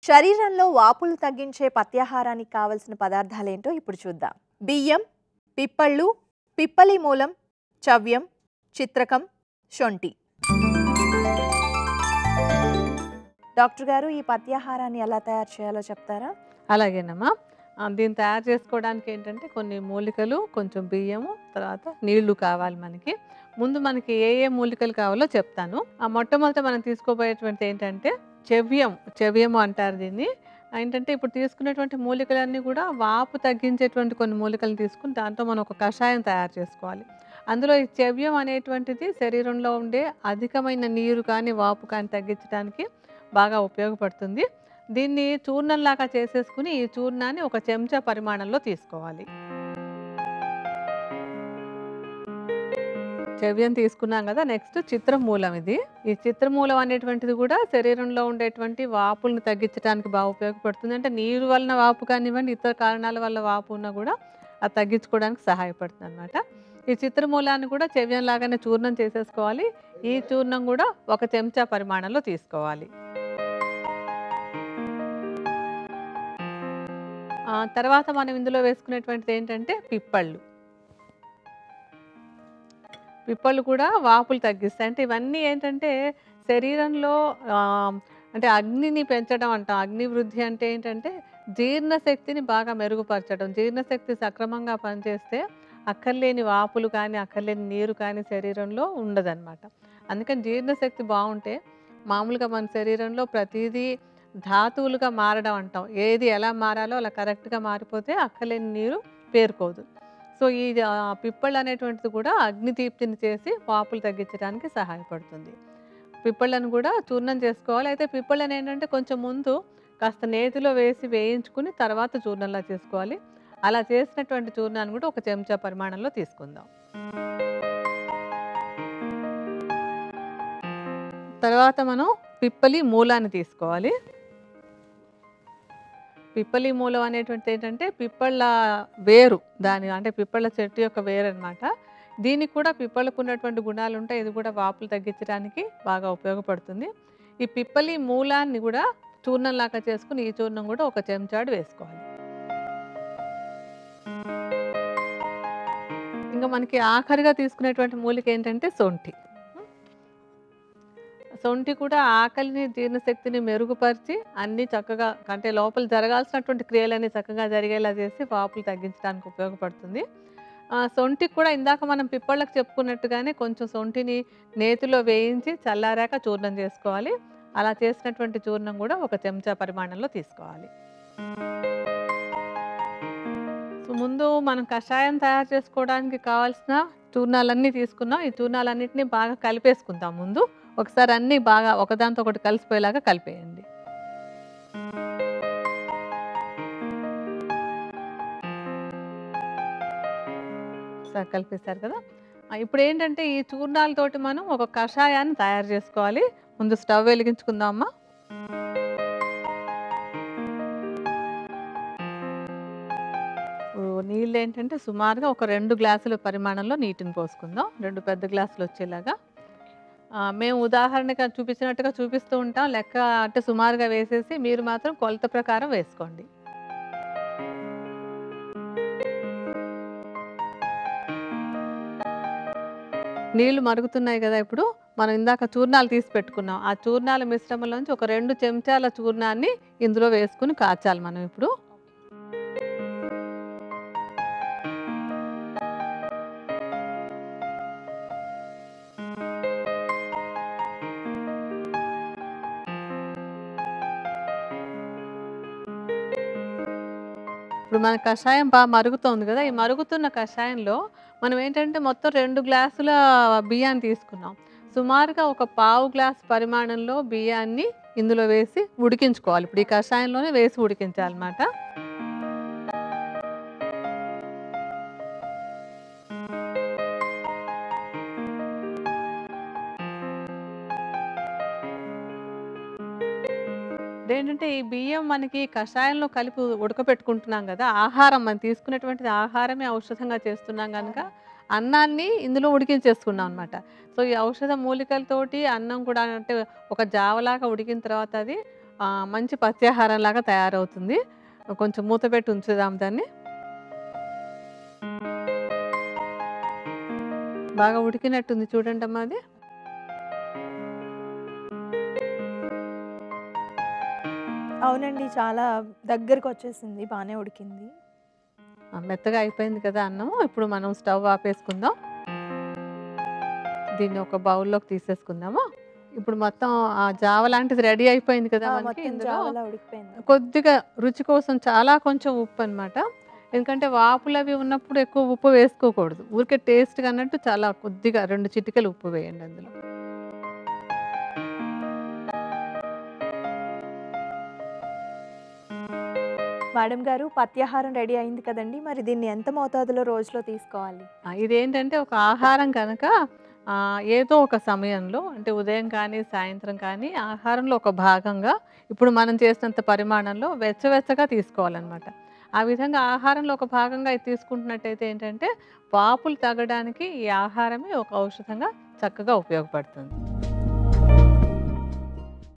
శరీరంలో వాపులు తగ్గించే పత్యాహారానికి కావలసిన పదార్థాలేంటో ఇప్పుడు చూద్దాం. బియ్యం, పిప్పళ్ళు, పిప్పలి మూలం, చవ్యం, చిత్రకం, శొంఠి. డాక్టర్ గారు, ఈ పత్యాహారాన్ని ఎలా తయారు చేయాలో చెప్తారా? అలాగేనమ్మా. దీన్ని తయారు చేసుకోవడానికి ఏంటంటే కొన్ని మూలికలు, కొంచెం బియ్యము, తర్వాత నీళ్లు కావాలి మనకి. ముందు మనకి ఏ ఏ మూలికలు కావాలో చెప్తాను. మొట్టమొదట మనం తీసుకోబోయేటువంటి ఏంటంటే చెవ్యము అంటారు దీన్ని. ఏంటంటే ఇప్పుడు తీసుకునేటువంటి మూలికలన్నీ కూడా వాపు తగ్గించేటువంటి కొన్ని మూలికలు తీసుకుని దాంతో మనం ఒక కషాయం తయారు చేసుకోవాలి. అందులో ఈ చెవ్యం అనేటువంటిది శరీరంలో ఉండే అధికమైన నీరు కానీ వాపు కానీ తగ్గించడానికి బాగా ఉపయోగపడుతుంది. దీన్ని చూర్ణంలాగా చేసేసుకుని ఈ చూర్ణాన్ని ఒక చెంచా పరిమాణంలో తీసుకోవాలి. చెవ్యం తీసుకున్నాం కదా. నెక్స్ట్ చిత్రమూలం. ఈ చిత్రమూలం అనేటువంటిది కూడా శరీరంలో ఉండేటువంటి వాపులను తగ్గించడానికి బాగా ఉపయోగపడుతుంది. అంటే నీరు వలన వాపు కానివ్వండి, ఇతర కారణాల వల్ల వాపు ఉన్నా కూడా అది తగ్గించుకోవడానికి సహాయపడుతుంది అనమాట. ఈ చిత్రమూలాన్ని కూడా చెవ్యం లాగానే చూర్ణం చేసేసుకోవాలి. ఈ చూర్ణం కూడా ఒక చెంచా పరిమాణంలో తీసుకోవాలి. తర్వాత మనం ఇందులో వేసుకునేటువంటిది ఏంటంటే పిప్పళ్ళు కూడా వాపులు తగ్గిస్తాయి. అంటే ఇవన్నీ ఏంటంటే శరీరంలో అంటే అగ్నిని పెంచడం అంటాం. అగ్ని వృద్ధి అంటే ఏంటంటే జీర్ణశక్తిని బాగా మెరుగుపరచడం. జీర్ణశక్తి సక్రమంగా పనిచేస్తే అక్కర్లేని వాపులు కానీ అక్కర్లేని నీరు కానీ శరీరంలో ఉండదన్నమాట. అందుకని జీర్ణశక్తి బాగుంటే మామూలుగా మన శరీరంలో ప్రతిదీ ధాతువులుగా మారడం అంటాం. ఏది ఎలా మారాలో అలా కరెక్ట్గా మారిపోతే అక్కర్లేని నీరు పేరుకోదు. సో ఈ పిప్పళ్ళు అనేటువంటిది కూడా అగ్నిదీప్తిని చేసి వాపులు తగ్గించడానికి సహాయపడుతుంది. పిప్పళ్ళను కూడా చూర్ణం చేసుకోవాలి. అయితే పిప్పళ్ళని ఏంటంటే కొంచెం ముందు కాస్త నేతిలో వేసి వేయించుకుని తర్వాత చూర్ణంలా చేసుకోవాలి. అలా చేసినటువంటి చూర్ణాన్ని కూడా ఒక చెంచా పరిమాణంలో తీసుకుందాం. తర్వాత మనం పిప్పలి మూలాన్ని తీసుకోవాలి. పిప్పలి మూలం అనేటువంటిది ఏంటంటే పిప్పళ్ళ వేరు, అంటే పిప్పళ్ళ చెట్టు యొక్క వేరు అనమాట. దీనికి కూడా పిప్పళ్ళకు ఉన్నటువంటి గుణాలు ఉంటాయి. ఇది కూడా వాపులు తగ్గించడానికి బాగా ఉపయోగపడుతుంది. ఈ పిప్పలి మూలాన్ని కూడా చూర్ణంలాగా చేసుకుని ఈ చూర్ణం కూడా ఒక చెంచాడు వేసుకోవాలి. ఇంకా మనకి ఆఖరిగా తీసుకునేటువంటి మూలిక ఏంటంటే శొంఠి కూడా ఆకలిని, జీర్ణశక్తిని మెరుగుపరిచి అన్నీ చక్కగా, అంటే లోపల జరగాల్సినటువంటి క్రియలన్నీ చక్కగా జరిగేలా చేసి వాపులు తగ్గించడానికి ఉపయోగపడుతుంది. శొంఠికి కూడా ఇందాక మనం పిప్పళ్ళకు చెప్పుకున్నట్టుగానే కొంచెం శొంఠిని నేతిలో వేయించి చల్లారాక చూర్ణం చేసుకోవాలి. అలా చేసినటువంటి చూర్ణం కూడా ఒక చెంచా పరిమాణంలో తీసుకోవాలి. సో ముందు మనం కషాయం తయారు చేసుకోవడానికి కావాల్సిన చూర్ణాలన్నీ తీసుకున్నాం. ఈ చూర్ణాలన్నింటినీ బాగా కలిపేసుకుందాం. ముందు ఒకసారి అన్నీ బాగా ఒకదాంతో ఒకటి కలిసిపోయేలాగా కలిపేయండి. ఒకసారి కలిపేశారు కదా. ఇప్పుడు ఏంటంటే ఈ చూర్ణాలతోటి మనం ఒక కషాయాన్ని తయారు చేసుకోవాలి. ముందు స్టవ్ వెలిగించుకుందామా. నీళ్ళు ఏంటంటే సుమారుగా ఒక 2 గ్లాసుల పరిమాణంలో నీటిని పోసుకుందాం. 2 పెద్ద గ్లాసులు వచ్చేలాగా. మేము ఉదాహరణగా చూపించినట్టుగా చూపిస్తూ ఉంటాం. లెక్క అంటే సుమారుగా వేసేసి మీరు మాత్రం కొలత ప్రకారం వేసుకోండి. నీళ్లు మరుగుతున్నాయి కదా. ఇప్పుడు మనం ఇందాక చూర్ణాలు తీసి పెట్టుకున్నాం. ఆ చూర్ణాల మిశ్రమంలోంచి ఒక 2 చెంచాల చూర్ణాన్ని ఇందులో వేసుకుని కాచాలి మనం ఇప్పుడు. ఇప్పుడు మన కషాయం బాగా మరుగుతోంది కదా. ఈ మరుగుతున్న కషాయంలో మనం ఏంటంటే మొత్తం 2 గ్లాసుల బియ్యాన్ని తీసుకున్నాం. సుమారుగా ఒక పావు గ్లాసు పరిమాణంలో బియ్యాన్ని ఇందులో వేసి ఉడికించుకోవాలి. ఇప్పుడు ఈ కషాయంలోనే వేసి ఉడికించాలన్నమాట. ఏంటంటే ఈ బియ్యం మనకి కషాయంలో కలిపి ఉడకపెట్టుకుంటున్నాం కదా. ఆహారం మనం తీసుకునేటువంటిది ఆహారమే ఔషధంగా చేస్తున్నాం కనుక అన్నాన్ని ఇందులో ఉడికించేసుకున్నాం అనమాట. సో ఈ ఔషధ మూలికలతోటి అన్నం కూడా అంటే ఒక జావలాగా ఉడికిన తర్వాత అది మంచి పత్యాహారంలాగా తయారవుతుంది. కొంచెం మూత పెట్టి ఉంచుదాం దాన్ని. బాగా ఉడికినట్టుంది చూడండమ్మా అది. అవునండి. చాలా దగ్గరకొచ్చేసింది. బానే ఉడికింది. మెత్తగా అయిపోయింది కదా అన్నం. ఇప్పుడు మనం స్టవ్ ఆపేసుకుందాం. దీన్ని ఒక బౌల్‌లోకి తీసేసుకుందాము. ఇప్పుడు మొత్తం జావ లాంటిది రెడీ అయిపోయింది కదా మనకి. మొత్తం ఇందులో జావలా ఉడికిపోయింది. కొద్దిగా రుచి కోసం కొంచెం ఉప్పనమాట. ఎందుకంటే వాపులవి ఉన్నప్పుడు ఎక్కువ ఉప్పు వేసుకోకూడదు. ఊరికే టేస్ట్‌గా అన్నట్టు చాలా కొద్దిగా 2 చిటికెలు ఉప్పు వేయండి అందులో. మేడం గారు పత్యాహారం రెడీ అయింది కదండీ! మరి దీన్ని ఎంత మోతాదులో రోజులో తీసుకోవాలి? ఇదేంటంటే ఒక ఆహారం కనుక ఏదో ఒక సమయంలో అంటే ఉదయం కానీ, సాయంత్రం కానీ ఆహారంలో ఒక భాగంగా ఇప్పుడు మనం చేసినంత పరిమాణంలో వెచ్చగా తీసుకోవాలనమాట. ఆ విధంగా ఆహారంలో ఒక భాగంగా ఇది తీసుకుంటున్నట్టయితే ఏంటంటే వాపులు తగ్గడానికి ఈ ఆహారమే ఒక ఔషధంగా చక్కగా ఉపయోగపడుతుంది.